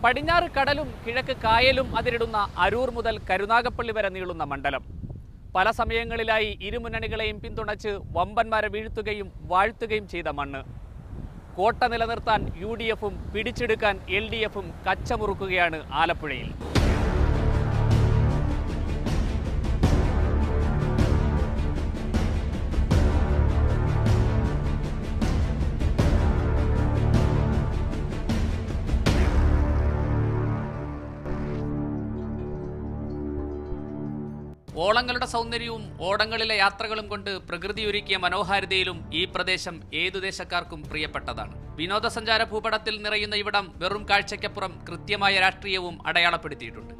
പടിഞ്ഞാറ് കടലും കിഴക്ക് കായലും അതിരിടുന്ന അരൂർ മുതൽ കരുനാഗപ്പള്ളി വരെ നീളുന്ന മണ്ഡലം. പല സമയങ്ങളിലായി ഇരുമുന്നണികളെയും പിന്തുണച്ച് വമ്പന്മാരെ വീഴ്ത്തുകയും വാഴ്ത്തുകയും ചെയ്ത മണ്ണ്. കോട്ട നിലനിർത്താൻ UDFും പിടിച്ചെടുക്കാൻ LDFും കച്ചമുറുക്കുകയാണ് ആലപ്പുഴയിൽ. ഓളങ്ങളുടെ സൗന്ദര്യവും ഓടങ്ങളിലെ യാത്രകളും കൊണ്ട് പ്രകൃതിയൊരുക്കിയ മനോഹാരിതയിലും ഈ പ്രദേശം ഏതു ദേശക്കാർക്കും പ്രിയപ്പെട്ടതാണ്. വിനോദസഞ്ചാര ഭൂപടത്തിൽ നിറയുന്ന ഇവിടം വെറും കാഴ്ചയ്ക്കപ്പുറം കൃത്യമായ രാഷ്ട്രീയവും അടയാളപ്പെടുത്തിയിട്ടുണ്ട്.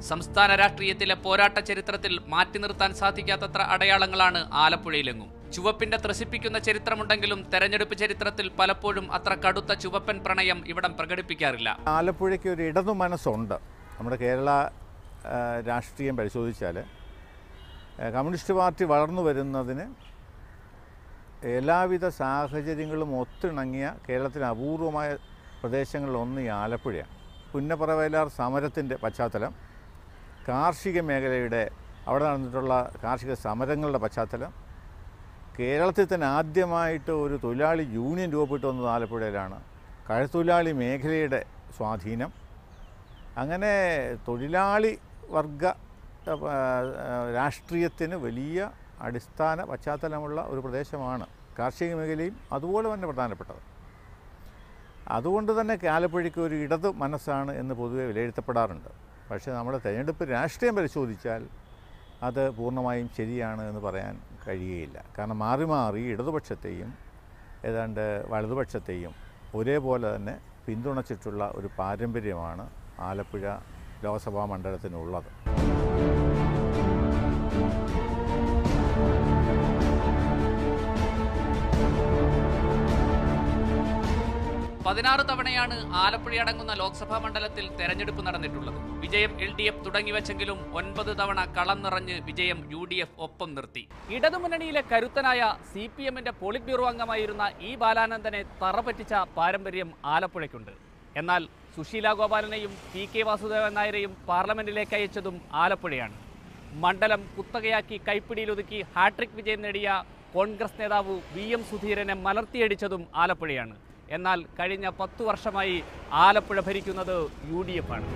സംസ്ഥാന രാഷ്ട്രീയത്തിലെ പോരാട്ട ചരിത്രത്തിൽ മാറ്റി നിർത്താൻ സാധിക്കാത്തത്ര അടയാളങ്ങളാണ് ആലപ്പുഴയിലെങ്ങും. ചുവപ്പിന്റെ ത്രസിപ്പിക്കുന്ന ചരിത്രമുണ്ടെങ്കിലും തെരഞ്ഞെടുപ്പ് ചരിത്രത്തിൽ പലപ്പോഴും അത്ര കടുത്ത ചുവപ്പൻ പ്രണയം ഇവിടം പ്രകടിപ്പിക്കാറില്ല. ആലപ്പുഴയ്ക്ക് ഒരു ഇടതു മനസ്സുണ്ട്. നമ്മുടെ കേരള രാഷ്ട്രീയം പരിശോധിച്ചാൽ കമ്മ്യൂണിസ്റ്റ് പാർട്ടി വളർന്നു വരുന്നതിന് എല്ലാവിധ സാഹചര്യങ്ങളും ഒത്തിണങ്ങിയ കേരളത്തിലെ അപൂർവമായ പ്രദേശങ്ങളിലൊന്ന് ഈ ആലപ്പുഴയാണ്. പുന്നപ്പറവയലാർ സമരത്തിൻ്റെ പശ്ചാത്തലം, കാർഷിക മേഖലയുടെ അവിടെ നടന്നിട്ടുള്ള കാർഷിക സമരങ്ങളുടെ പശ്ചാത്തലം, കേരളത്തിൽ തന്നെ ആദ്യമായിട്ട് ഒരു തൊഴിലാളി യൂണിയൻ രൂപപ്പെട്ടു വന്നത് ആലപ്പുഴയിലാണ്. കഴത്തൊഴിലാളി മേഖലയുടെ സ്വാധീനം, അങ്ങനെ തൊഴിലാളി വർഗ രാഷ്ട്രീയത്തിന് വലിയ അടിസ്ഥാന പശ്ചാത്തലമുള്ള ഒരു പ്രദേശമാണ്. കാർഷിക മേഖലയും അതുപോലെ തന്നെ പ്രധാനപ്പെട്ടത്. അതുകൊണ്ട് തന്നെ ആലപ്പുഴയ്ക്ക് ഒരു ഇടതു മനസ്സാണ് എന്ന് പൊതുവെ വിലയിരുത്തപ്പെടാറുണ്ട്. പക്ഷേ നമ്മുടെ തെരഞ്ഞെടുപ്പ് രാഷ്ട്രീയം പരിശോധിച്ചാൽ അത് പൂർണ്ണമായും ശരിയാണ് എന്ന് പറയാൻ കഴിയുകയില്ല. കാരണം മാറി മാറി ഇടതുപക്ഷത്തെയും ഏതാണ്ട് വലതുപക്ഷത്തെയും ഒരേപോലെ തന്നെ പിന്തുണച്ചിട്ടുള്ള ഒരു പാരമ്പര്യമാണ് ആലപ്പുഴ ലോക്സഭാ മണ്ഡലത്തിനുള്ളത്. 16 തവണയാണ് ആലപ്പുഴയടങ്ങുന്ന ലോക്സഭാ മണ്ഡലത്തിൽ തെരഞ്ഞെടുപ്പ് നടന്നിട്ടുള്ളത്. വിജയം LDF തുടങ്ങിവെച്ചെങ്കിലും 9 തവണ കളം നിറഞ്ഞ് വിജയം UDF ഒപ്പം നിർത്തി. ഇടതുമുന്നണിയിലെ കരുത്തനായ CPMന്റെ പോളിറ്റ് ബ്യൂറോ അംഗമായിരുന്ന E ബാലാനന്ദനെ തറപറ്റിച്ച പാരമ്പര്യം ആലപ്പുഴയ്ക്കുണ്ട്. എന്നാൽ സുശീല ഗോപാലനെയും PK വാസുദേവൻ നായരെയും പാർലമെന്റിലേക്ക് അയച്ചതും ആലപ്പുഴയാണ്. മണ്ഡലം കുത്തകയാക്കി കൈപ്പിടിയിലൊതുക്കി ഹാട്രിക് വിജയം നേടിയ കോൺഗ്രസ് നേതാവ് VM സുധീരനെ മലർത്തിയടിച്ചതും ആലപ്പുഴയാണ്. എന്നാൽ കഴിഞ്ഞ 10 വർഷമായി ആലപ്പുഴ ഭരിക്കുന്നത് UDF ആണ്.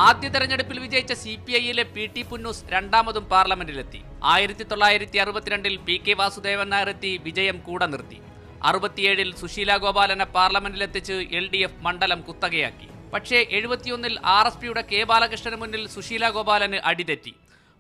ആദ്യ തെരഞ്ഞെടുപ്പിൽ വിജയിച്ച CPIയിലെ PT പുന്നൂസ് രണ്ടാമതും പാർലമെന്റിലെത്തി. 1962 PK വാസുദേവൻ നായർ എത്തി വിജയം കൂടെ നിർത്തി. 67 സുശീല ഗോപാലനെ പാർലമെന്റിലെത്തിച്ച് LDF മണ്ഡലം കുത്തകയാക്കി. പക്ഷേ 71 RSPയുടെ K ബാലകൃഷ്ണന് മുന്നിൽ സുശീല ഗോപാലന് അടിതെറ്റി.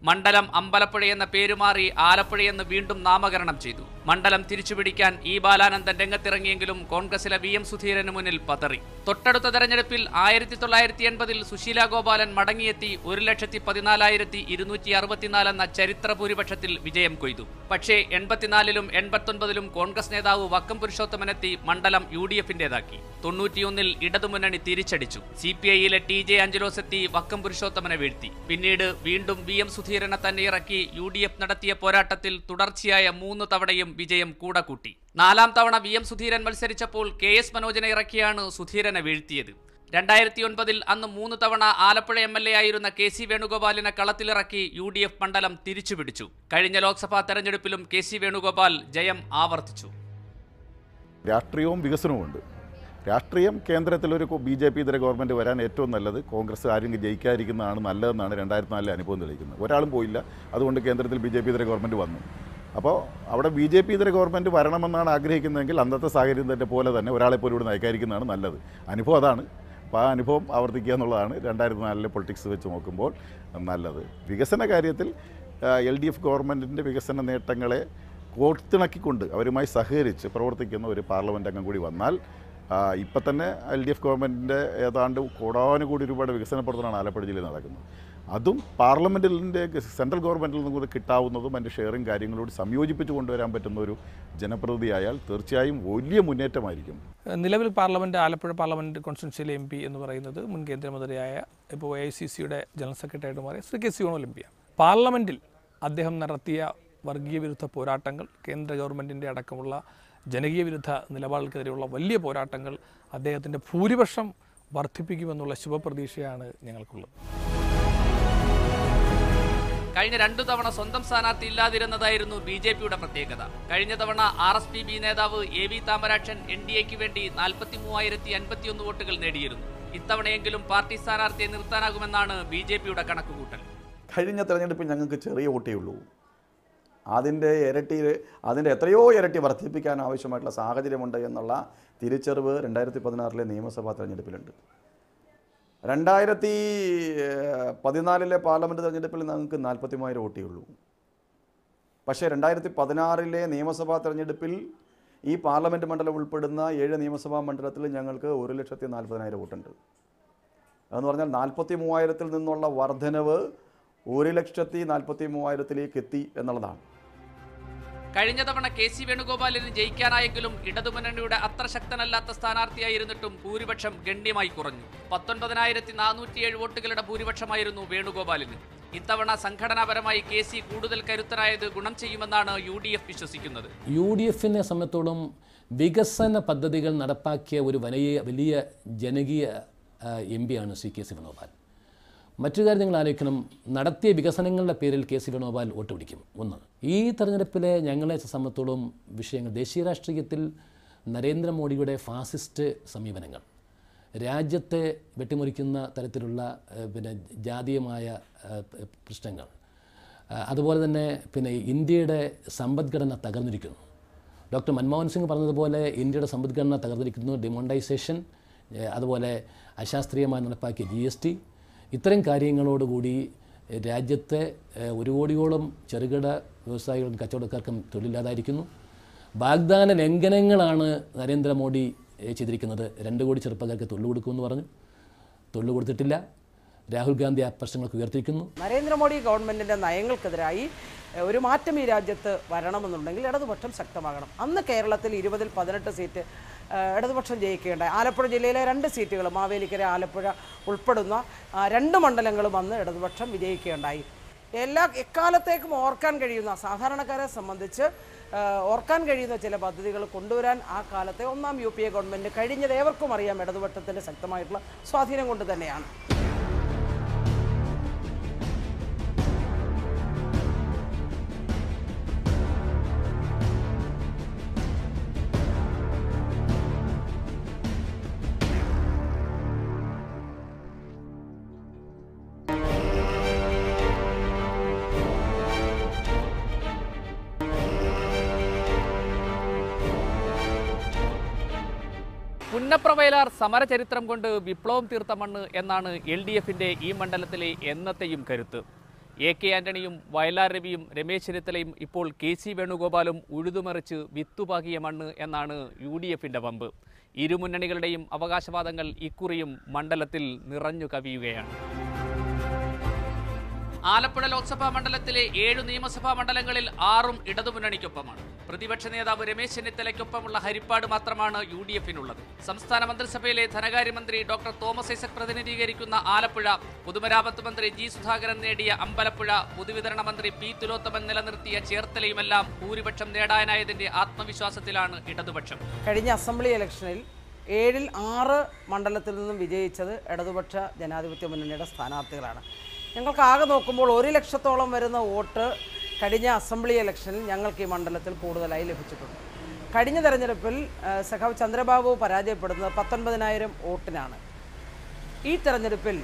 മണ്ഡലം അമ്പലപ്പുഴയെന്ന പേരുമാറി ആലപ്പുഴയെന്ന് വീണ്ടും നാമകരണം ചെയ്തു. മണ്ഡലം തിരിച്ചുപിടിക്കാൻ E ബാലാനന്ദൻ രംഗത്തിറങ്ങിയെങ്കിലും കോൺഗ്രസിലെ VM സുധീരന് മുന്നിൽ പതറി. തൊട്ടടുത്ത തെരഞ്ഞെടുപ്പിൽ 1980 സുശീല ഗോപാലൻ മടങ്ങിയെത്തി 1,14,264 എന്ന ചരിത്ര ഭൂരിപക്ഷത്തിൽ വിജയം കൊയ്തു. പക്ഷേ 84ലും 89ലും കോൺഗ്രസ് നേതാവ് വക്കം പുരുഷോത്തമനെത്തി മണ്ഡലം UDFന്റേതാക്കി. 91 ഇടതുമുന്നണി തിരിച്ചടിച്ചു. CPIയിലെ TJ ആഞ്ചലോസ് എത്തി വക്കം പുരുഷോത്തമനെ വീഴ്ത്തി. പിന്നീട് വീണ്ടും VM സുധീരനെ തന്നെ ഇറക്കി UDF നടത്തിയ പോരാട്ടത്തിൽ തുടർച്ചയായ 3 തവണയും വിജയം കൂടെ കൂട്ടി. 4ാം തവണ VM സുധീരൻ മത്സരിച്ചപ്പോൾ KS മനോജനെ ഇറക്കിയാണ് സുധീരനെ വീഴ്ത്തിയത്. 2009 അന്ന് 3 തവണ ആലപ്പുഴ MLA ആയിരുന്ന KC വേണുഗോപാലിനെ കളത്തിലിറക്കി UDF മണ്ഡലം തിരിച്ചുപിടിച്ചു. കഴിഞ്ഞ ലോക്സഭാ തെരഞ്ഞെടുപ്പിലും KC വേണുഗോപാൽ ജയം ആവർത്തിച്ചു. രാഷ്ട്രീയവും വികസനവുമുണ്ട്. രാഷ്ട്രീയം കേന്ദ്രത്തിലൊരു BJP ഇതര ഗവൺമെൻറ് വരാൻ ഏറ്റവും നല്ലത് കോൺഗ്രസ് ആരെങ്കിലും ജയിക്കാതിരിക്കുന്നതാണ് നല്ലതെന്നാണ് 2004 അനുഭവം തെളിയിക്കുന്നത്. ഒരാളും പോയില്ല, അതുകൊണ്ട് കേന്ദ്രത്തിൽ BJP ഇതര ഗവൺമെൻറ് വന്നു. അപ്പോൾ അവിടെ BJP ഇതര ഗവൺമെൻറ് വരണമെന്നാണ് ആഗ്രഹിക്കുന്നതെങ്കിൽ അന്നത്തെ സാഹചര്യത്തിൻ്റെ പോലെ തന്നെ ഒരാളെപ്പോലും ഇവിടെ നയിക്കാതിരിക്കുന്നതാണ് നല്ലത്. അനുഭവം അതാണ്. അപ്പോൾ ആ അനുഭവം ആവർത്തിക്കുക എന്നുള്ളതാണ് 2004 പൊളിറ്റിക്സ് വെച്ച് നോക്കുമ്പോൾ നല്ലത്. വികസന കാര്യത്തിൽ LDF ഗവൺമെൻറ്റിൻ്റെ വികസന നേട്ടങ്ങളെ കോർത്തിണക്കിക്കൊണ്ട് അവരുമായി സഹകരിച്ച് പ്രവർത്തിക്കുന്ന ഒരു പാർലമെൻറ്റ് അംഗം കൂടി വന്നാൽ ഇപ്പം തന്നെ LDF ഗവൺമെൻറ്റിൻ്റെ ഏതാണ്ട് കോടാനുകൂടി രൂപയുടെ വികസന പ്രവർത്തനമാണ് ആലപ്പുഴ ജില്ലയിൽ നടക്കുന്നത്. അതും പാർലമെൻറ്റിൻ്റെ സെൻട്രൽ ഗവൺമെൻറ്റിൽ നിന്നും കൂടി കിട്ടാവുന്നതും അതിൻ്റെ ഷെയറിങ് കാര്യങ്ങളോട് സംയോജിപ്പിച്ച് കൊണ്ടുവരാൻ പറ്റുന്ന ഒരു ജനപ്രതിനിധിയായാൽ തീർച്ചയായും വലിയ മുന്നേറ്റമായിരിക്കും. നിലവിൽ പാർലമെൻറ്റ് ആലപ്പുഴ പാർലമെൻറ്റ് കോൺസ്റ്റിറ്റ്യുൻസിയിലെ MP എന്ന് പറയുന്നത് മുൻ കേന്ദ്രമന്ത്രിയായ ഇപ്പോൾ AICCയുടെ ജനറൽ സെക്രട്ടറിയായിട്ട് മാറിയ ശ്രീ KC വേണുഗോപാൽ MP. പാർലമെൻറ്റിൽ അദ്ദേഹം നടത്തിയ വർഗീയ വിരുദ്ധ പോരാട്ടങ്ങൾ, കേന്ദ്ര ഗവൺമെൻറ്റിൻ്റെ അടക്കമുള്ള ജനകീയ വിരുദ്ധ നിലപാടുകൾക്കെതിരെയുള്ള വലിയ പോരാട്ടങ്ങൾ അദ്ദേഹത്തിൻ്റെ ഭൂരിപക്ഷം വർദ്ധിപ്പിക്കുമെന്നുള്ള ശുഭപ്രതീക്ഷയാണ് ഞങ്ങൾക്കുള്ളത്. കഴിഞ്ഞ 2 തവണ സ്വന്തം സ്ഥാനാർത്ഥി ഇല്ലാതിരുന്നതായിരുന്നു BJPയുടെ പ്രത്യേകത. കഴിഞ്ഞ തവണ RSPB നേതാവ് AV താമരാക്ഷൻ NDAക്ക് വേണ്ടി 43,051 വോട്ടുകൾ നേടിയിരുന്നു. ഇത്തവണയെങ്കിലും പാർട്ടി സ്ഥാനാർത്ഥിയെ നിർത്താനാകുമെന്നാണ് BJPയുടെ കണക്കുകൂട്ടൽ. കഴിഞ്ഞ തെരഞ്ഞെടുപ്പിൽ ഞങ്ങൾക്ക് ചെറിയ വോട്ടേ ഉള്ളൂ. അതിൻ്റെ എത്രയോ ഇരട്ടി വർദ്ധിപ്പിക്കാൻ ആവശ്യമായിട്ടുള്ള സാഹചര്യമുണ്ട് എന്നുള്ള തിരിച്ചറിവ് 2016 നിയമസഭാ തെരഞ്ഞെടുപ്പിലുണ്ട്. 2014 പാർലമെൻറ്റ് തെരഞ്ഞെടുപ്പിൽ ഞങ്ങൾക്ക് 43,000 വോട്ടേ ഉള്ളൂ. പക്ഷേ 2016 നിയമസഭാ തെരഞ്ഞെടുപ്പിൽ ഈ പാർലമെൻറ്റ് മണ്ഡലം ഉൾപ്പെടുന്ന 7 നിയമസഭാ മണ്ഡലത്തിൽ ഞങ്ങൾക്ക് 1,40,000 വോട്ടുണ്ട്. അതെന്ന് പറഞ്ഞാൽ 43,000 നിന്നുള്ള വർധനവ് 1,43,000 എത്തി എന്നുള്ളതാണ്. കഴിഞ്ഞ തവണ KC വേണുഗോപാലിന് ജയിക്കാനായെങ്കിലും ഇടതുമുന്നണിയുടെ അത്ര ശക്തനല്ലാത്ത സ്ഥാനാർത്ഥിയായിരുന്നിട്ടും ഭൂരിപക്ഷം ഗണ്യമായി കുറഞ്ഞു. 19,407 വോട്ടുകളുടെ ഭൂരിപക്ഷമായിരുന്നു വേണുഗോപാലിന്. ഇത്തവണ സംഘടനാപരമായി KC കൂടുതൽ കരുത്തരായത് ഗുണം ചെയ്യുമെന്നാണ് UDF വിശ്വസിക്കുന്നത്. UDFനെ സംബന്ധിച്ചോളം വികസന പദ്ധതികൾ നടപ്പാക്കിയ ഒരു വലിയ ജനകീയ MP ആണ് ശ്രീ KC വേണുഗോപാൽ. മറ്റൊരു കാര്യം നിങ്ങൾ ആലോചിക്കണം, നടത്തിയ വികസനങ്ങളുടെ പേരിൽ KC വേണുഗോപാൽ വോട്ട് പിടിക്കും. ഒന്ന്, ഈ തെരഞ്ഞെടുപ്പിലെ ഞങ്ങളെ സംബന്ധിച്ചോളം വിഷയങ്ങൾ ദേശീയ രാഷ്ട്രീയത്തിൽ നരേന്ദ്രമോദിയുടെ ഫാസിസ്റ്റ് സമീപനങ്ങൾ, രാജ്യത്തെ വെട്ടിമുറിക്കുന്ന തരത്തിലുള്ള ജാതീയമായ പ്രശ്നങ്ങൾ, അതുപോലെ തന്നെ ഇന്ത്യയുടെ സമ്പദ്ഘടന തകർന്നിരിക്കുന്നു. ഡോക്ടർ മൻമോഹൻ സിംഗ് പറഞ്ഞതുപോലെ ഇന്ത്യയുടെ സമ്പദ്ഘടന തകർന്നിരിക്കുന്നു. ഡിമോണിറ്റൈസേഷൻ, അതുപോലെ അശാസ്ത്രീയമായി നടപ്പാക്കിയ GST, ഇത്തരം കാര്യങ്ങളോടുകൂടി രാജ്യത്തെ 1 കോടിയോളം ചെറുകിട വ്യവസായികൾക്കും കച്ചവടക്കാർക്കും തൊഴിലില്ലാതായിരിക്കുന്നു. വാഗ്ദാന ലംഘനങ്ങളാണ് നരേന്ദ്രമോദി ചെയ്തിരിക്കുന്നത്. 2 കോടി ചെറുപ്പക്കാർക്ക് തൊഴിൽ കൊടുക്കുമെന്ന് പറഞ്ഞു, തൊഴിൽ കൊടുത്തിട്ടില്ല. രാഹുൽ ഗാന്ധി ആ പ്രശ്നങ്ങൾക്ക് ഉയർത്തിയിരിക്കുന്നു. നരേന്ദ്രമോദി ഗവൺമെൻറ്റിൻ്റെ നയങ്ങൾക്കെതിരായി ഒരു മാറ്റം ഈ രാജ്യത്ത് വരണമെന്നുണ്ടെങ്കിൽ ഇടതുപക്ഷം ശക്തമാകണം. അന്ന് കേരളത്തിൽ 20-ൽ 18 സീറ്റ് ഇടതുപക്ഷം ജയിക്കുകയുണ്ടായി. ആലപ്പുഴ ജില്ലയിലെ 2 സീറ്റുകൾ, മാവേലിക്കര, ആലപ്പുഴ ഉൾപ്പെടുന്ന 2 മണ്ഡലങ്ങളും അന്ന് ഇടതുപക്ഷം വിജയിക്കുകയുണ്ടായി. എക്കാലത്തേക്കും ഓർക്കാൻ കഴിയുന്ന, സാധാരണക്കാരെ സംബന്ധിച്ച് ഓർക്കാൻ കഴിയുന്ന ചില പദ്ധതികൾ കൊണ്ടുവരാൻ ആ കാലത്തെ 1ാം UPA ഗവൺമെൻറ് കഴിഞ്ഞത് ഏവർക്കും അറിയാം. ഇടതുപക്ഷത്തിൻ്റെ ശക്തമായിട്ടുള്ള സ്വാധീനം കൊണ്ട് തന്നെയാണ്. പുന്നപ്രവയലാർ സമരചരിത്രം കൊണ്ട് വിപ്ലവം തീർത്ത മണ്ണ് എന്നാണ് LDFന്റെ ഈ മണ്ഡലത്തിലെ എന്നത്തെയും കരുത്ത്. AK ആന്റണിയും വയലാർ രവിയും രമേശ് ചെന്നിത്തലയും ഇപ്പോൾ KC വേണുഗോപാലും ഉഴുതുമറിച്ച് വിത്തുപാകിയ മണ്ണ് എന്നാണ് UDFന്റെ വമ്പ്. ഇരുമുന്നണികളുടെയും അവകാശവാദങ്ങൾ ഇക്കുറിയും മണ്ഡലത്തിൽ നിറഞ്ഞു കവിയുകയാണ്. ആലപ്പുഴ ലോക്സഭാ മണ്ഡലത്തിലെ 7 നിയമസഭാ മണ്ഡലങ്ങളിൽ 6ഉം ഇടതുമുന്നണിക്കൊപ്പമാണ്. പ്രതിപക്ഷ നേതാവ് രമേശ് ചെന്നിത്തലയ്ക്കൊപ്പമുള്ള ഹരിപ്പാട് മാത്രമാണ് UDFനുള്ളത്. സംസ്ഥാന മന്ത്രിസഭയിലെ ധനകാര്യമന്ത്രി ഡോക്ടർ തോമസ് ഐസക് പ്രതിനിധീകരിക്കുന്ന ആലപ്പുഴ, പൊതുമരാമത്ത് മന്ത്രി G സുധാകരൻ നേടിയ അമ്പലപ്പുഴ, പൊതുവിതരണ മന്ത്രി P തുലോത്തമൻ നിലനിർത്തിയ ചേർത്തലയുമെല്ലാം ഭൂരിപക്ഷം നേടാനായതിന്റെ ആത്മവിശ്വാസത്തിലാണ് ഇടതുപക്ഷം. കഴിഞ്ഞ അസംബ്ലി ഇലക്ഷനിൽ 7-ൽ 6 മണ്ഡലത്തിൽ നിന്നും വിജയിച്ചത് ഇടതുപക്ഷ ജനാധിപത്യ മുന്നണിയുടെ സ്ഥാനാർത്ഥികളാണ്. ഞങ്ങൾക്ക് ആകെ നോക്കുമ്പോൾ 1 ലക്ഷത്തോളം വരുന്ന വോട്ട് കഴിഞ്ഞ അസംബ്ലി ഇലക്ഷനിൽ ഞങ്ങൾക്ക് ഈ മണ്ഡലത്തിൽ കൂടുതലായി ലഭിച്ചിട്ടുണ്ട്. കഴിഞ്ഞ തെരഞ്ഞെടുപ്പിൽ സഖാവ് ചന്ദ്രബാബു പരാജയപ്പെടുന്നത് 19,000 വോട്ടിനാണ്. ഈ തെരഞ്ഞെടുപ്പിൽ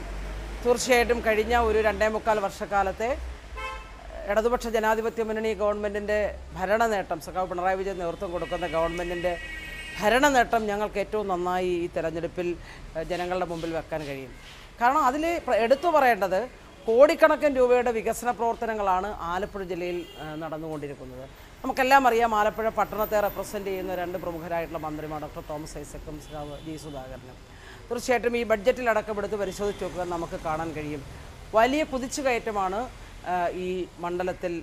തീർച്ചയായിട്ടും കഴിഞ്ഞ ഒരു 2.25 വർഷക്കാലത്തെ ഇടതുപക്ഷ ജനാധിപത്യ മുന്നണി ഗവൺമെൻറ്റിൻ്റെ ഭരണ നേട്ടം, സഖാവ് പിണറായി വിജയൻ നേതൃത്വം കൊടുക്കുന്ന ഗവൺമെൻറ്റിൻ്റെ ഭരണ നേട്ടം ഞങ്ങൾക്ക് ഏറ്റവും നന്നായി ഈ തെരഞ്ഞെടുപ്പിൽ ജനങ്ങളുടെ മുമ്പിൽ വെക്കാൻ കഴിയും. കാരണം അതിൽ എടുത്തു പറയേണ്ടത് കോടിക്കണക്കിന് രൂപയുടെ വികസന പ്രവർത്തനങ്ങളാണ് ആലപ്പുഴ ജില്ലയിൽ നടന്നുകൊണ്ടിരിക്കുന്നത്. നമുക്കെല്ലാം അറിയാം, ആലപ്പുഴ പട്ടണത്തെ റെപ്രസെൻ്റ് ചെയ്യുന്ന 2 പ്രമുഖരായിട്ടുള്ള മന്ത്രിമാർ ഡോക്ടർ തോമസ് ഐസക്കും G സുധാകരനും. തീർച്ചയായിട്ടും ഈ ബഡ്ജറ്റിൽ അടക്കമെടുത്ത് പരിശോധിച്ച് നോക്കുക നമുക്ക് കാണാൻ കഴിയും, വലിയ കുതിച്ചുകയറ്റമാണ് ഈ മണ്ഡലത്തിൽ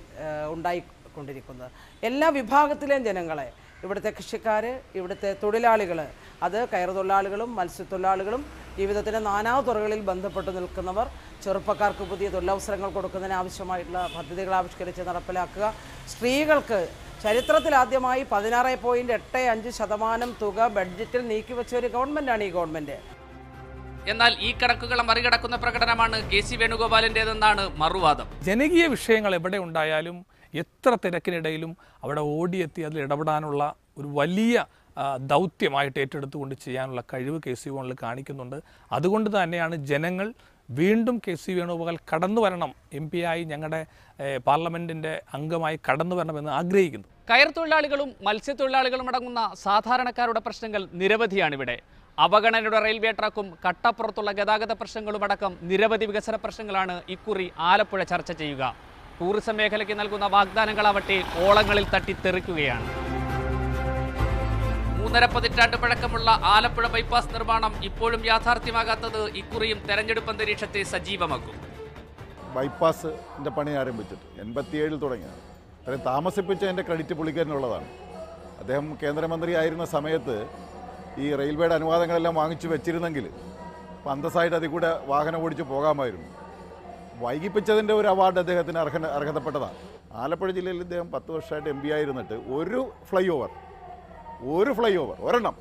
ഉണ്ടായിക്കൊണ്ടിരിക്കുന്നത്. എല്ലാ വിഭാഗത്തിലെയും ജനങ്ങളെ, ഇവിടുത്തെ കൃഷിക്കാർ, ഇവിടുത്തെ തൊഴിലാളികൾ, അത് കയർ തൊഴിലാളികളും മത്സ്യത്തൊഴിലാളികളും ജീവിതത്തിൻ്റെ നാനാതുറകളിൽ ബന്ധപ്പെട്ട് നിൽക്കുന്നവർ, ചെറുപ്പക്കാർക്ക് പുതിയ തൊഴിലവസരങ്ങൾ കൊടുക്കുന്നതിന് ആവശ്യമായിട്ടുള്ള പദ്ധതികൾ ആവിഷ്കരിച്ച് നടപ്പിലാക്കുക. സ്ത്രീകൾക്ക് ചരിത്രത്തിലാദ്യമായി 16.85% തുക ബഡ്ജറ്റിൽ നീക്കിവെച്ച ഒരു ഗവൺമെൻറ്റാണ് ഈ ഗവൺമെൻറ്. എന്നാൽ ഈ കണക്കുകളെ മറികടക്കുന്ന പ്രകടനമാണ് കെ.സി. വേണുഗോപാലിൻ്റേതെന്നാണ് മറുവാദം. ജനകീയ വിഷയങ്ങൾ എവിടെ ഉണ്ടായാലും എത്ര തിരക്കിനിടയിലും അവിടെ ഓടിയെത്തി അതിൽ ഇടപെടാനുള്ള ഒരു വലിയ ദൗത്യമായിട്ട് ഏറ്റെടുത്തുകൊണ്ട് ചെയ്യാനുള്ള കഴിവ് കെ.സി. വേണുഗോപാൽ കാണിക്കുന്നുണ്ട്. അതുകൊണ്ട് തന്നെയാണ് ജനങ്ങൾ വീണ്ടും കെ.സി. വേണുഗോപാൽ കടന്നു വരണം, MP ആയി ഞങ്ങളുടെ പാർലമെൻറ്റിൻ്റെ അംഗമായി കടന്നു വരണമെന്ന് ആഗ്രഹിക്കുന്നു. കയർ തൊഴിലാളികളും മത്സ്യത്തൊഴിലാളികളും അടങ്ങുന്ന സാധാരണക്കാരുടെ പ്രശ്നങ്ങൾ നിരവധിയാണിവിടെ. അവഗണനയുടെ റെയിൽവേ ട്രാക്കും കട്ടപ്പുറത്തുള്ള ഗതാഗത പ്രശ്നങ്ങളും അടക്കം നിരവധി വികസന പ്രശ്നങ്ങളാണ് ഇക്കുറി ആലപ്പുഴ ചർച്ച ചെയ്യുക. ടൂറിസം മേഖലയ്ക്ക് നൽകുന്ന വാഗ്ദാനങ്ങളാവട്ടെ ഓളങ്ങളിൽ തട്ടിത്തെറിക്കുകയാണ്. 3.5 പതിറ്റാണ്ട് പഴക്കമുള്ള ആലപ്പുഴ ബൈപ്പാസ് നിർമ്മാണം ഇപ്പോഴും യാഥാർത്ഥ്യമാകാത്തത് ഇക്കുറിയും തെരഞ്ഞെടുപ്പ് അന്തരീക്ഷത്തെ സജീവമാക്കും. ബൈപ്പാസിൻ്റെ പണി ആരംഭിച്ചിട്ട് 87 തുടങ്ങിയാണ്. അത്രയും താമസിപ്പിച്ചതിൻ്റെ ക്രെഡിറ്റ് പുള്ളിക്കാരനുള്ളതാണ്. അദ്ദേഹം കേന്ദ്രമന്ത്രി ആയിരുന്ന സമയത്ത് ഈ റെയിൽവേയുടെ അനുവാദങ്ങളെല്ലാം വാങ്ങിച്ചു വെച്ചിരുന്നെങ്കിൽ ഇപ്പം അന്തസ്സായിട്ട് അതിൽ കൂടെ വാഹനം ഓടിച്ച് പോകാമായിരുന്നു. വൈകിപ്പിച്ചതിൻ്റെ ഒരു അവാർഡ് അദ്ദേഹത്തിന് അർഹതപ്പെട്ടതാണ്. ആലപ്പുഴ ജില്ലയിൽ ഇദ്ദേഹം 10 വർഷമായിട്ട് MP ആയിരുന്നിട്ട് ഒരു ഫ്ലൈ ഓവർ ഒരെണ്ണം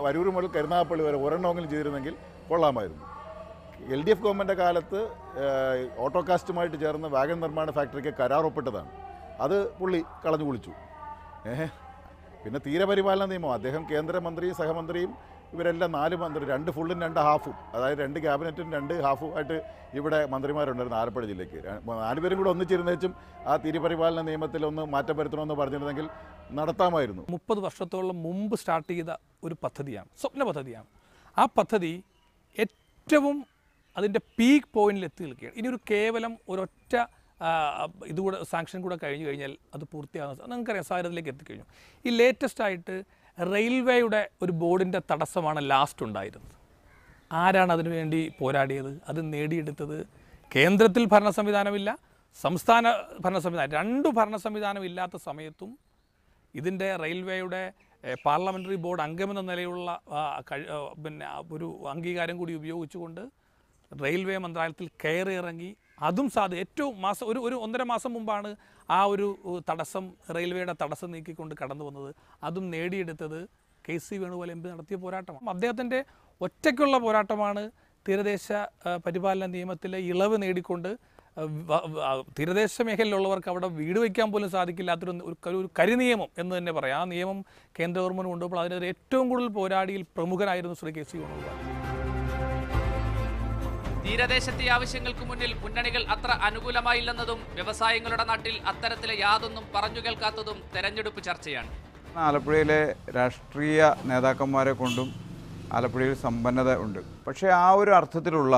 വരൂർ മുതൽ കരുനാഗപ്പള്ളി വരെ ഒരെണ്ണമെങ്കിലും ചെയ്തിരുന്നെങ്കിൽ കൊള്ളാമായിരുന്നു. LDF ഗവൺമെൻറ് കാലത്ത് ഓട്ടോകാസ്റ്റുമായിട്ട് ചേർന്ന് വാഗൺ നിർമ്മാണ ഫാക്ടറിക്ക് കരാർ ഒപ്പിട്ടതാണ്. അത് പുള്ളി കളഞ്ഞു കുളിച്ചു. പിന്നെ തീരപരിപാലന നിയമം അദ്ദേഹം കേന്ദ്രമന്ത്രിയും സഹമന്ത്രിയും ഇവരെല്ലാം 4 മന്ത്രി, 2 ഫുള്ളും 2 ഹാഫും, അതായത് 2 ക്യാബിനറ്റും 2 ഹാഫും ആയിട്ട് ഇവിടെ മന്ത്രിമാരുണ്ടായിരുന്നു ആലപ്പുഴ ജില്ലയ്ക്ക്. 4 പേരും കൂടെ ഒന്നിച്ചിരുന്നേച്ചും ആ തീരപരിപാലന നിയമത്തിൽ ഒന്ന് മാറ്റം വരുത്തണമെന്ന് പറഞ്ഞിരുന്നെങ്കിൽ നടത്താമായിരുന്നു. 30 വർഷത്തോളം മുമ്പ് സ്റ്റാർട്ട് ചെയ്ത ഒരു പദ്ധതിയാണ്, സ്വപ്ന പദ്ധതിയാണ്. ആ പദ്ധതി ഏറ്റവും അതിൻ്റെ പീക്ക് പോയിന്റിൽ എത്തി നിൽക്കുകയാണ്. ഇനി ഒരു കേവലം ഒരൊറ്റ ഇതുകൂടെ സാങ്ഷൻ കൂടെ കഴിഞ്ഞു കഴിഞ്ഞാൽ അത് പൂർത്തിയാകുന്ന നിങ്ങൾക്കറിയാം സാഹചര്യത്തിലേക്ക് എത്തിക്കഴിഞ്ഞു. ഈ ലേറ്റസ്റ്റ് ആയിട്ട് റെയിൽവേയുടെ ഒരു ബോർഡിൻ്റെ തടസ്സമാണ് ലാസ്റ്റ് ഉണ്ടായിരുന്നത്. ആരാണ് അതിനു വേണ്ടി പോരാടിയത്? അത് നേടിയെടുത്തത് കേന്ദ്രത്തിൽ ഭരണ സംവിധാനമില്ല, സംസ്ഥാന ഭരണ സംവിധാനം, 2 ഭരണ സംവിധാനം ഇല്ലാത്ത സമയത്തും ഇതിൻ്റെ റെയിൽവേയുടെ പാർലമെൻ്ററി ബോർഡ് അംഗമെന്ന നിലയിലുള്ള പിന്നെ ഒരു അംഗീകാരം കൂടി ഉപയോഗിച്ചുകൊണ്ട് റെയിൽവേ മന്ത്രാലയത്തിൽ കയറി ഇറങ്ങി അതും ഏറ്റവും ഒരു 1.5 മാസം മുമ്പാണ് ആ ഒരു തടസ്സം, റെയിൽവേയുടെ തടസ്സം നീക്കിക്കൊണ്ട് കടന്നു വന്നത്. അതും നേടിയെടുത്തത് കെ.സി. വേണുഗോപാൽ MP നടത്തിയ പോരാട്ടമാണ്. അദ്ദേഹത്തിൻ്റെ ഒറ്റയ്ക്കുള്ള പോരാട്ടമാണ്. തീരദേശ പരിപാലന നിയമത്തിലെ ഇളവ് നേടിക്കൊണ്ട് തീരദേശ മേഖലയിലുള്ളവർക്ക് അവിടെ വീട് വയ്ക്കാൻ പോലും സാധിക്കില്ലാത്തൊരു കരിനിയമം എന്ന് തന്നെ പറയാം. ആ നിയമം കേന്ദ്ര ഗവൺമെൻറ് കൊണ്ടുപോകുമ്പോൾ അതിനെതിരെ ഏറ്റവും കൂടുതൽ പോരാടിയിൽ പ്രമുഖനായിരുന്നു ശ്രീ കെ.സി. വേണുഗോപാൽ. തീരദേശത്തെ ആവശ്യങ്ങൾക്ക് മുന്നിൽ മുന്നണികൾ അത്ര അനുകൂലമായില്ലെന്നതും വ്യവസായങ്ങളുടെ നാട്ടിൽ അത്തരത്തിലെ യാതൊന്നും പറഞ്ഞു കേൾക്കാത്തതും തെരഞ്ഞെടുപ്പ് ചർച്ചയാണ്. ആലപ്പുഴയിലെ രാഷ്ട്രീയ നേതാക്കന്മാരെ കൊണ്ടും ആലപ്പുഴയിൽ സമ്പന്നത ഉണ്ട്. പക്ഷേ ആ ഒരു അർത്ഥത്തിലുള്ള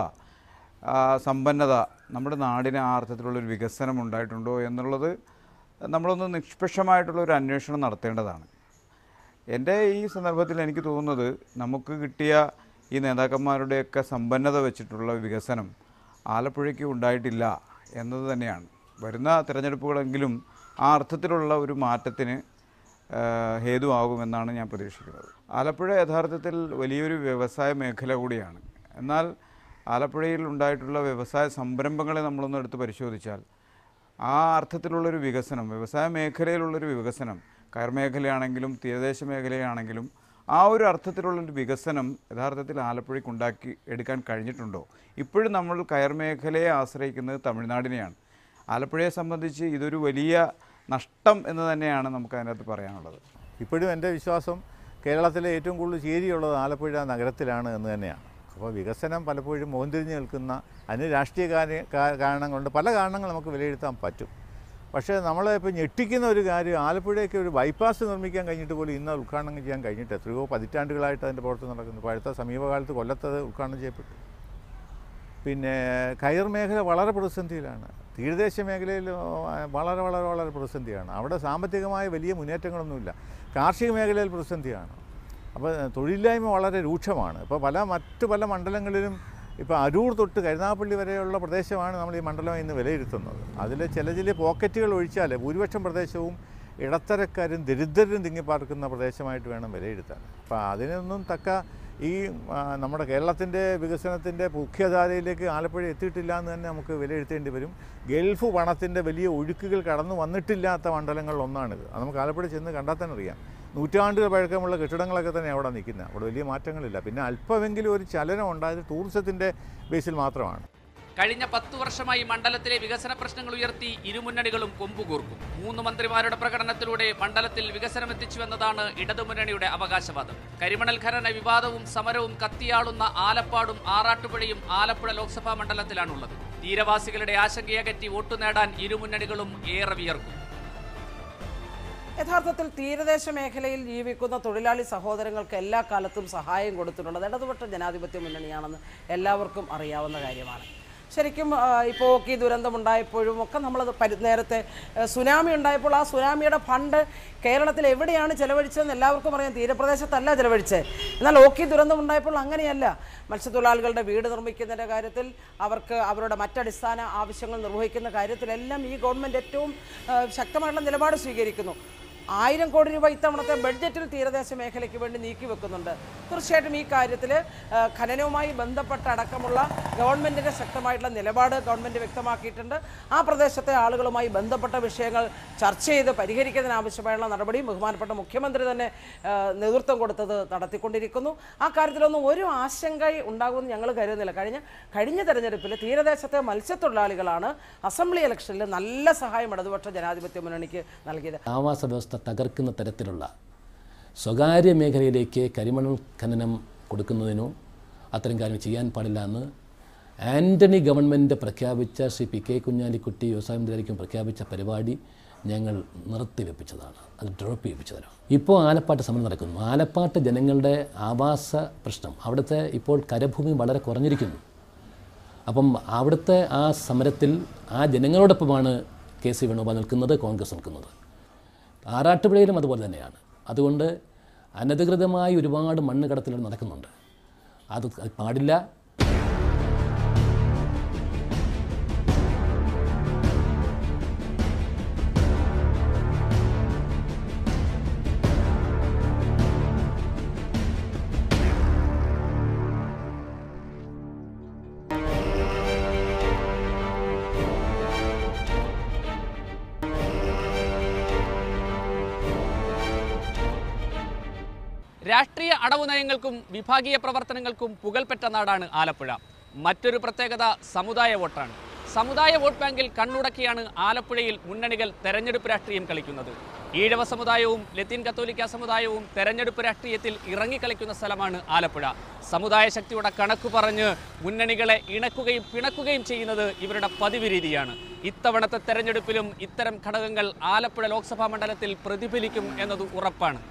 സമ്പന്നത നമ്മുടെ നാടിന് ആ അർത്ഥത്തിലുള്ളൊരു വികസനം ഉണ്ടായിട്ടുണ്ടോ എന്നുള്ളത് നമ്മളൊന്ന് നിഷ്പക്ഷമായിട്ടുള്ളൊരു അന്വേഷണം നടത്തേണ്ടതാണ്. എൻ്റെ ഈ സന്ദർഭത്തിൽ എനിക്ക് തോന്നുന്നത് നമുക്ക് കിട്ടിയ ഈ നേതാക്കന്മാരുടെയൊക്കെ സമ്പന്നത വെച്ചിട്ടുള്ള വികസനം ആലപ്പുഴയ്ക്ക് ഉണ്ടായിട്ടില്ല എന്നത് തന്നെയാണ്. വരുന്ന തിരഞ്ഞെടുപ്പുകളെങ്കിലും ആ അർത്ഥത്തിലുള്ള ഒരു മാറ്റത്തിന് ഹേതുവാകുമെന്നാണ് ഞാൻ പ്രതീക്ഷിക്കുന്നത്. ആലപ്പുഴ യഥാർത്ഥത്തിൽ വലിയൊരു വ്യവസായ മേഖല കൂടിയാണ്. എന്നാൽ ആലപ്പുഴയിൽ ഉണ്ടായിട്ടുള്ള വ്യവസായ സംരംഭങ്ങളെ നമ്മളൊന്ന് എടുത്ത് പരിശോധിച്ചാൽ ആ അർത്ഥത്തിലുള്ളൊരു വികസനം, വ്യവസായ മേഖലയിലുള്ളൊരു വികസനം, കയർ മേഖലയാണെങ്കിലും തീരദേശ മേഖലയാണെങ്കിലും ആ ഒരു അർത്ഥത്തിലുള്ളൊരു വികസനം യഥാർത്ഥത്തിൽ ആലപ്പുഴയ്ക്ക് ഉണ്ടാക്കി എടുക്കാൻ കഴിഞ്ഞിട്ടുണ്ടോ? ഇപ്പോഴും നമ്മൾ കയർ മേഖലയെ ആശ്രയിക്കുന്നത് തമിഴ്നാടിനെയാണ്. ആലപ്പുഴയെ സംബന്ധിച്ച് ഇതൊരു വലിയ നഷ്ടം എന്ന് തന്നെയാണ് നമുക്ക് അതിനകത്ത് പറയാനുള്ളത്. ഇപ്പോഴും എൻ്റെ വിശ്വാസം കേരളത്തിലെ ഏറ്റവും കൂടുതൽ ചേരിയുള്ളത് ആലപ്പുഴ നഗരത്തിലാണ് എന്ന് തന്നെയാണ്. അപ്പോൾ വികസനം പലപ്പോഴും മോന്തിരിഞ്ഞ് നിൽക്കുന്ന, അതിന് രാഷ്ട്രീയ കാരണങ്ങളുണ്ട്, പല കാരണങ്ങൾ നമുക്ക് വിലയിരുത്താൻ പറ്റും. പക്ഷേ നമ്മളെ ഇപ്പോൾ ഞെട്ടിക്കുന്ന ഒരു കാര്യം, ആലപ്പുഴയ്ക്ക് ഒരു ബൈപ്പാസ് നിർമ്മിക്കാൻ കഴിഞ്ഞിട്ട് പോലും ഇന്ന് ഉദ്ഘാടനം ചെയ്യാൻ കഴിഞ്ഞിട്ട് എത്രയോ പതിറ്റാണ്ടുകളായിട്ട് അതിൻ്റെ പ്രവർത്തനം നടക്കുന്നു. ഇപ്പോൾ അടുത്ത സമീപകാലത്ത് കൊല്ലത്തത് ഉദ്ഘാടനം ചെയ്യപ്പെട്ടു. പിന്നെ കയർ മേഖല വളരെ പ്രതിസന്ധിയിലാണ്. തീരദേശ മേഖലയിൽ വളരെ വളരെ വളരെ പ്രതിസന്ധിയാണ്. അവിടെ സാമ്പത്തികമായ വലിയ മുന്നേറ്റങ്ങളൊന്നുമില്ല. കാർഷിക മേഖലയിൽ പ്രതിസന്ധിയാണ്. അപ്പോൾ തൊഴിലില്ലായ്മ വളരെ രൂക്ഷമാണ്. ഇപ്പോൾ മറ്റ് പല മണ്ഡലങ്ങളിലും ഇപ്പോൾ അരൂർ തൊട്ട് കരുനാഗപ്പള്ളി വരെയുള്ള പ്രദേശമാണ് നമ്മൾ ഈ മണ്ഡലം ഇന്ന് വിലയിരുത്തുന്നത്. അതിൽ ചില പോക്കറ്റുകൾ ഒഴിച്ചാൽ ഭൂരിപക്ഷം പ്രദേശവും ഇടത്തരക്കാരും ദരിദ്രരും തിങ്ങിപ്പാർക്കുന്ന പ്രദേശമായിട്ട് വേണം വിലയിരുത്താൻ. അപ്പോൾ അതിനൊന്നും തക്ക ഈ നമ്മുടെ കേരളത്തിൻ്റെ വികസനത്തിൻ്റെ മുഖ്യധാരയിലേക്ക് ആലപ്പുഴ എത്തിയിട്ടില്ല എന്ന് തന്നെ നമുക്ക് വിലയിരുത്തേണ്ടി വരും. ഗൾഫ് പണത്തിൻ്റെ വലിയ ഒഴുക്കുകൾ കടന്നു വന്നിട്ടില്ലാത്ത മണ്ഡലങ്ങളിലൊന്നാണിത്. അത് നമുക്ക് ആലപ്പുഴ ചെന്ന് കണ്ടാൽ തന്നെ അറിയാം. നൂറ്റാണ്ടുകൾ പഴക്കമുള്ള കെട്ടിടങ്ങളൊക്കെ തന്നെ അവിടെ നിൽക്കുന്നത്. അവിടെ വലിയ മാറ്റങ്ങളില്ല. പിന്നെ അല്പമെങ്കിലും ഒരു ചലനം ഉണ്ടായത് ടൂറിസത്തിൻ്റെ ബേസിൽ മാത്രമാണ്. കഴിഞ്ഞ 10 വർഷമായി മണ്ഡലത്തിലെ വികസന പ്രശ്നങ്ങൾ ഉയർത്തി ഇരുമുന്നണികളും കൊമ്പുകൂർക്കും. 3 മന്ത്രിമാരുടെ പ്രകടനത്തിലൂടെ മണ്ഡലത്തിൽ വികസനം എത്തിച്ചുവെന്നതാണ് ഇടതുമുന്നണിയുടെ അവകാശവാദം. കരിമണൽ ഖനന വിവാദവും സമരവും കത്തിയാളുന്ന ആലപ്പാടും ആറാട്ടുപുഴയും ആലപ്പുഴ ലോക്സഭാ മണ്ഡലത്തിലാണുള്ളത്. തീരവാസികളുടെ ആശങ്കയകറ്റി വോട്ടു നേടാൻ ഇരുമുന്നണികളും ഏറെ വിയർക്കും. യഥാർത്ഥത്തിൽ തീരദേശ മേഖലയിൽ ജീവിക്കുന്ന തൊഴിലാളി സഹോദരങ്ങൾക്ക് എല്ലാ കാലത്തും സഹായം കൊടുത്തിട്ടുള്ളത് ഇടതുപക്ഷ ജനാധിപത്യ മുന്നണിയാണെന്ന് എല്ലാവർക്കും അറിയാവുന്ന കാര്യമാണ്. ശരിക്കും ഇപ്പോൾ ഈ ദുരന്തമുണ്ടായപ്പോഴും ഒക്കെ നമ്മളത് നേരത്തെ സുനാമി ഉണ്ടായപ്പോൾ ആ സുനാമിയുടെ ഫണ്ട് കേരളത്തിൽ എവിടെയാണ് ചെലവഴിച്ചതെന്ന് എല്ലാവർക്കും അറിയാം. തീരപ്രദേശത്തല്ല ചെലവഴിച്ചത്. എന്നാൽ ഓക്കി ദുരന്തമുണ്ടായപ്പോൾ അങ്ങനെയല്ല. മത്സ്യത്തൊഴിലാളികളുടെ വീട് നിർമ്മിക്കുന്നതിൻ്റെ കാര്യത്തിൽ, അവർക്ക് അവരുടെ മറ്റടിസ്ഥാന ആവശ്യങ്ങൾ നിർവഹിക്കുന്ന കാര്യത്തിലെല്ലാം ഈ ഗവൺമെൻറ് ഏറ്റവും ശക്തമായിട്ടുള്ള നിലപാട് സ്വീകരിക്കുന്നു. 1000 കോടി രൂപ ഇത്തവണത്തെ ബഡ്ജറ്റിൽ തീരദേശ മേഖലയ്ക്ക് വേണ്ടി നീക്കി വെക്കുന്നുണ്ട്. തീർച്ചയായിട്ടും ഈ കാര്യത്തിൽ ഖനനവുമായി ബന്ധപ്പെട്ട അടക്കമുള്ള ഗവൺമെൻറ്റിൻ്റെ ശക്തമായിട്ടുള്ള നിലപാട് ഗവൺമെൻറ് വ്യക്തമാക്കിയിട്ടുണ്ട്. ആ പ്രദേശത്തെ ആളുകളുമായി ബന്ധപ്പെട്ട വിഷയങ്ങൾ ചർച്ച ചെയ്ത് പരിഹരിക്കുന്നതിനാവശ്യമായുള്ള നടപടി ബഹുമാനപ്പെട്ട മുഖ്യമന്ത്രി തന്നെ നേതൃത്വം കൊടുത്തത് നടത്തിക്കൊണ്ടിരിക്കുന്നു. ആ കാര്യത്തിലൊന്നും ഒരു ആശങ്ക ഉണ്ടാകുമെന്ന് ഞങ്ങൾ കരുതുന്നില്ല. കഴിഞ്ഞ തെരഞ്ഞെടുപ്പിൽ തീരദേശത്തെ മത്സ്യത്തൊഴിലാളികളാണ് അസംബ്ലി ഇലക്ഷനിൽ നല്ല സഹായം ഇടതുപക്ഷ ജനാധിപത്യ മുന്നണിക്ക് നൽകിയത്. ആവാസ വ്യവസ്ഥ തകർക്കുന്ന തരത്തിലുള്ള സ്വകാര്യ മേഖലയിലേക്ക് കരിമണൽ ഖനനം കൊടുക്കുന്നതിനോ അത്തരം കാര്യം ചെയ്യാൻ പാടില്ല എന്ന് ആൻ്റണി ഗവൺമെൻറ് പ്രഖ്യാപിച്ച ശ്രീ പി.കെ. കുഞ്ഞാലിക്കുട്ടി വ്യവസായ മന്ത്രിയായിരിക്കും പ്രഖ്യാപിച്ച പരിപാടി ഞങ്ങൾ നിർത്തിവെപ്പിച്ചതാണ്. അത് ഡ്രോപ്പ് ചെയ്യിപ്പിച്ചതാണ്. ഇപ്പോൾ ആലപ്പാട്ട് സമരം നടക്കുന്നു. ആലപ്പാട്ട് ജനങ്ങളുടെ ആവാസ പ്രശ്നം, അവിടുത്തെ ഇപ്പോൾ കരഭൂമി വളരെ കുറഞ്ഞിരിക്കുന്നു. അപ്പം അവിടുത്തെ ആ സമരത്തിൽ ആ ജനങ്ങളോടൊപ്പമാണ് കെ.സി. വേണുഗോപാൽ നിൽക്കുന്നത്, കോൺഗ്രസ് നിൽക്കുന്നത്. ആറാട്ടുപുഴയിലും അതുപോലെ തന്നെയാണ്. അതുകൊണ്ട് അനധികൃതമായി ഒരുപാട് മണ്ണ് കടത്തലുകൾ നടക്കുന്നുണ്ട്. അത് പാടില്ല. രാഷ്ട്രീയ അടവു നയങ്ങൾക്കും വിഭാഗീയ പ്രവർത്തനങ്ങൾക്കും പുകൾപെറ്റ നാടാണ് ആലപ്പുഴ. മറ്റൊരു പ്രത്യേകത സമുദായ വോട്ടാണ്. സമുദായ വോട്ട് ബാങ്കിൽ കണ്ണുടക്കിയാണ് ആലപ്പുഴയിൽ മുന്നണികൾ തെരഞ്ഞെടുപ്പ് രാഷ്ട്രീയം കളിക്കുന്നത്. ഈഴവ സമുദായവും ലത്തീൻ കത്തോലിക്ക സമുദായവും തെരഞ്ഞെടുപ്പ് രാഷ്ട്രീയത്തിൽ ഇറങ്ങിക്കളിക്കുന്ന സ്ഥലമാണ് ആലപ്പുഴ. സമുദായ ശക്തിയുടെ കണക്ക് പറഞ്ഞ് മുന്നണികളെ ഇണക്കുകയും പിണക്കുകയും ചെയ്യുന്നത് ഇവരുടെ പതിവ് രീതിയാണ്. ഇത്തവണത്തെ തെരഞ്ഞെടുപ്പിലും ഇത്തരം ഘടകങ്ങൾ ആലപ്പുഴ ലോക്സഭാ മണ്ഡലത്തിൽ പ്രതിഫലിക്കും എന്നത് ഉറപ്പാണ്.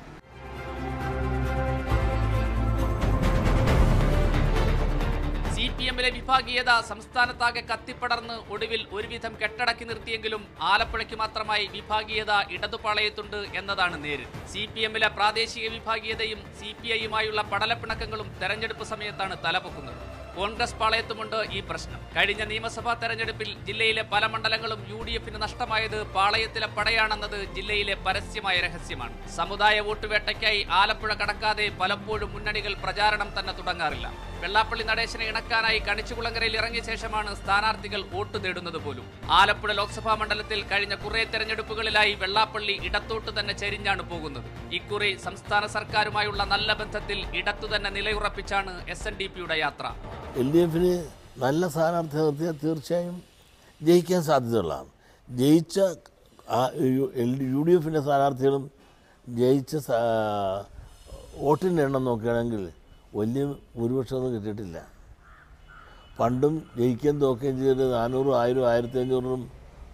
CPM-ലെ വിഭാഗീയത സംസ്ഥാനത്താകെ കത്തിപ്പടർന്ന് ഒടുവിൽ ഒരുവിധം കെട്ടടക്കി നിർത്തിയെങ്കിലും ആലപ്പുഴയ്ക്ക് മാത്രമായി വിഭാഗീയത ഇടതുപാളയത്തുണ്ട് എന്നതാണ് നേര്. CPM-ലെ പ്രാദേശിക വിഭാഗീയതയും CPI-യുമായുള്ള പടലപ്പിണക്കങ്ങളും തെരഞ്ഞെടുപ്പ് സമയത്താണ് തലപൊക്കുന്നത്. കോൺഗ്രസ് പാളയത്തുമുണ്ട് ഈ പ്രശ്നം. കഴിഞ്ഞ നിയമസഭാ തെരഞ്ഞെടുപ്പിൽ ജില്ലയിലെ പല മണ്ഡലങ്ങളും UDF-ന് നഷ്ടമായത് പാളയത്തിലെ പടയാണെന്നത് ജില്ലയിലെ പരസ്യമായ രഹസ്യമാണ്. സമുദായ വോട്ടുവേട്ടയ്ക്കായി ആലപ്പുഴ കടക്കാതെ പലപ്പോഴും മുന്നണികൾ പ്രചാരണം തന്നെ തുടങ്ങാറില്ല. വെള്ളാപ്പള്ളി നടേശനെ ഇണക്കാനായി കണിച്ചുകുളങ്ങരയിൽ ഇറങ്ങിയ ശേഷമാണ് സ്ഥാനാർത്ഥികൾ വോട്ട് തേടുന്നത് പോലും. ആലപ്പുഴ ലോക്സഭാ മണ്ഡലത്തിൽ കഴിഞ്ഞ കുറേ തെരഞ്ഞെടുപ്പുകളിലായി വെള്ളാപ്പള്ളി ഇടത്തോട്ട് തന്നെ ചരിഞ്ഞാണ് പോകുന്നത്. ഇക്കുറി സംസ്ഥാന സർക്കാരുമായുള്ള നല്ല ബന്ധത്തിൽ ഇടത്തു തന്നെ നിലയുറപ്പിച്ചാണ് SNDP-യുടെ യാത്ര. LDF-ന് നല്ല സ്ഥാനാർത്ഥി നിർത്തിയാൽ തീർച്ചയായും ജയിക്കാൻ സാധ്യതയുള്ളതാണ്. ജയിച്ച UDF-ൻ്റെ സ്ഥാനാർത്ഥികളും ജയിച്ച വോട്ടിൻ്റെ എണ്ണം നോക്കുകയാണെങ്കിൽ വലിയ ഭൂരിപക്ഷമൊന്നും കിട്ടിയിട്ടില്ല. പണ്ടും ജയിക്കുകയും തോക്കുകയും ചെയ്തിട്ട് 400, 1000, 1500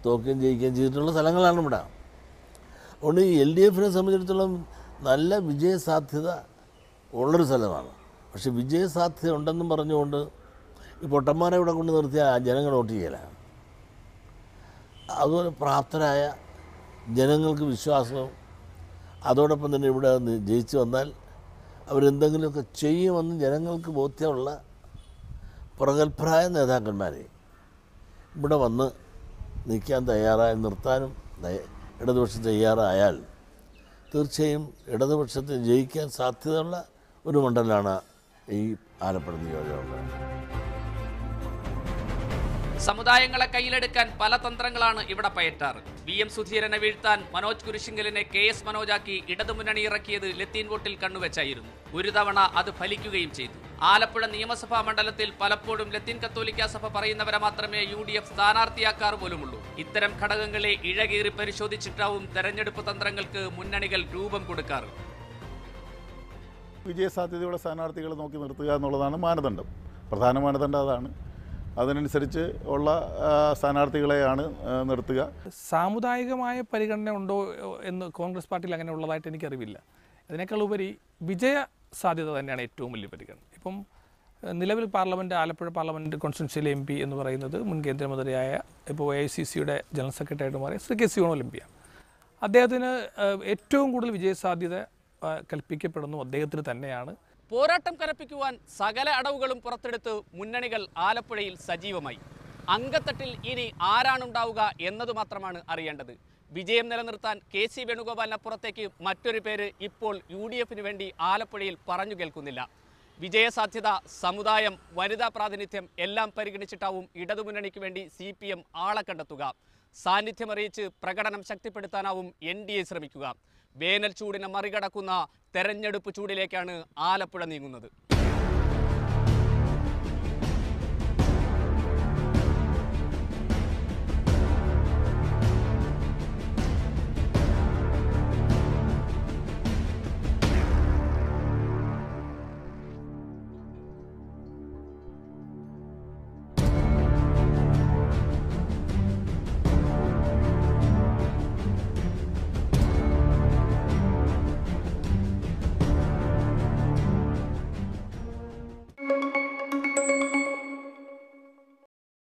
തോക്കുകയും ജയിക്കുകയും ചെയ്തിട്ടുള്ള സ്ഥലങ്ങളാണ് ഇവിടെ. അതുകൊണ്ട് LDF-നെ സംബന്ധിച്ചിടത്തോളം നല്ല വിജയസാധ്യത ഉള്ളൊരു സ്ഥലമാണ്. പക്ഷെ വിജയസാധ്യത ഉണ്ടെന്നും പറഞ്ഞുകൊണ്ട് ഈ പൊട്ടന്മാരെ ഇവിടെ കൊണ്ട് നിർത്തിയാൽ ജനങ്ങൾ വോട്ട് ചെയ്യല. അതുപോലെ പ്രാപ്തരായ ജനങ്ങൾക്ക് വിശ്വാസവും അതോടൊപ്പം തന്നെ ഇവിടെ ജയിച്ചു വന്നാൽ അവരെന്തെങ്കിലുമൊക്കെ ചെയ്യുമെന്ന് ജനങ്ങൾക്ക് ബോധ്യമുള്ള പ്രഗത്ഭരായ നേതാക്കന്മാരെ ഇവിടെ വന്ന് നിൽക്കാൻ തയ്യാറായി നിർത്താനും ഇടതുപക്ഷം തയ്യാറായാൽ തീർച്ചയായും ഇടതുപക്ഷത്തിന് ജയിക്കാൻ സാധ്യതയുള്ള ഒരു മണ്ഡലമാണ് ഈ ആലപ്പുഴ നിയോജകമണ്ഡലം. സമുദായങ്ങളെ കയ്യിലെടുക്കാൻ പല തന്ത്രങ്ങളാണ് ഇവിടെ പയറ്റാറ്. VM സുധീരനെ വീഴ്ത്താൻ മനോജ് കുരിശിങ്കലിനെ KS മനോജാക്കി ഇടതുമുന്നണി ഇറക്കിയത് ലത്തീൻ വോട്ടിൽ കണ്ണുവെച്ചായിരുന്നു. ഒരു തവണ അത് ഫലിക്കുകയും ചെയ്തു. ആലപ്പുഴ നിയമസഭാ മണ്ഡലത്തിൽ പലപ്പോഴും ലത്തീൻ കത്തോലിക്ക സഭ പറയുന്നവരെ മാത്രമേ UDF സ്ഥാനാർത്ഥിയാക്കാറ് പോലുമുള്ളൂ. ഇത്തരം ഘടകങ്ങളെ ഇഴകീറി പരിശോധിച്ചിട്ടാവും തെരഞ്ഞെടുപ്പ് തന്ത്രങ്ങൾക്ക് മുന്നണികൾ രൂപം കൊടുക്കാറ്. വിജയസാധ്യതയുള്ള സ്ഥാനാർത്ഥികളെ നോക്കി നിർത്തുക എന്നുള്ളതാണ് മാനദണ്ഡം. പ്രധാന മാനദണ്ഡം അതാണ്. അതിനനുസരിച്ച് ഉള്ള സ്ഥാനാർത്ഥികളെയാണ് നിർത്തുക. സാമുദായികമായ പരിഗണന ഉണ്ടോ എന്ന് കോൺഗ്രസ് പാർട്ടിയിൽ അങ്ങനെ ഉള്ളതായിട്ട് എനിക്കറിവില്ല. അതിനേക്കാൾ ഉപരി വിജയ സാധ്യത തന്നെയാണ് ഏറ്റവും വലിയ പരിഗണന. ഇപ്പം നിലവിൽ ആലപ്പുഴ പാർലമെൻറ്റ് കോൺസ്റ്റിറ്റ്യുവൻസിയിലെ MP എന്ന് പറയുന്നത് മുൻ കേന്ദ്രമന്ത്രിയായ ഇപ്പോൾ AICCയുടെ ജനറൽ സെക്രട്ടറിയായിട്ട് മാറിയ ശ്രീ KC വേണുഗോപാൽ MP-യാണ്. അദ്ദേഹത്തിന് ഏറ്റവും കൂടുതൽ വിജയസാധ്യത കൽപ്പിക്കപ്പെടുന്നു അദ്ദേഹത്തിന് തന്നെയാണ്. പോരാട്ടം കനപ്പിക്കുവാൻ സകല അടവുകളും പുറത്തെടുത്ത് മുന്നണികൾ ആലപ്പുഴയിൽ സജീവമായി. അങ്കത്തട്ടിൽ ഇനി ആരാണുണ്ടാവുക എന്നത് മാത്രമാണ് അറിയേണ്ടത്. വിജയം നിലനിർത്താൻ KC വേണുഗോപാലിനപ്പുറത്തേക്ക് മറ്റൊരു പേര് ഇപ്പോൾ UDF-ന് വേണ്ടി ആലപ്പുഴയിൽ പറഞ്ഞു കേൾക്കുന്നില്ല. വിജയസാധ്യത, സമുദായം, വനിതാ പ്രാതിനിധ്യം എല്ലാം പരിഗണിച്ചിട്ടാവും ഇടതുമുന്നണിക്ക് വേണ്ടി CPM ആളെ കണ്ടെത്തുക. സാന്നിധ്യമറിയിച്ച് പ്രകടനം ശക്തിപ്പെടുത്താനാവും NDA ശ്രമിക്കുക. വേനൽ ചൂടിനെ മറികടക്കുന്ന തെരഞ്ഞെടുപ്പ് ചൂടിലേക്കാണ് ആലപ്പുഴ നീങ്ങുന്നത്.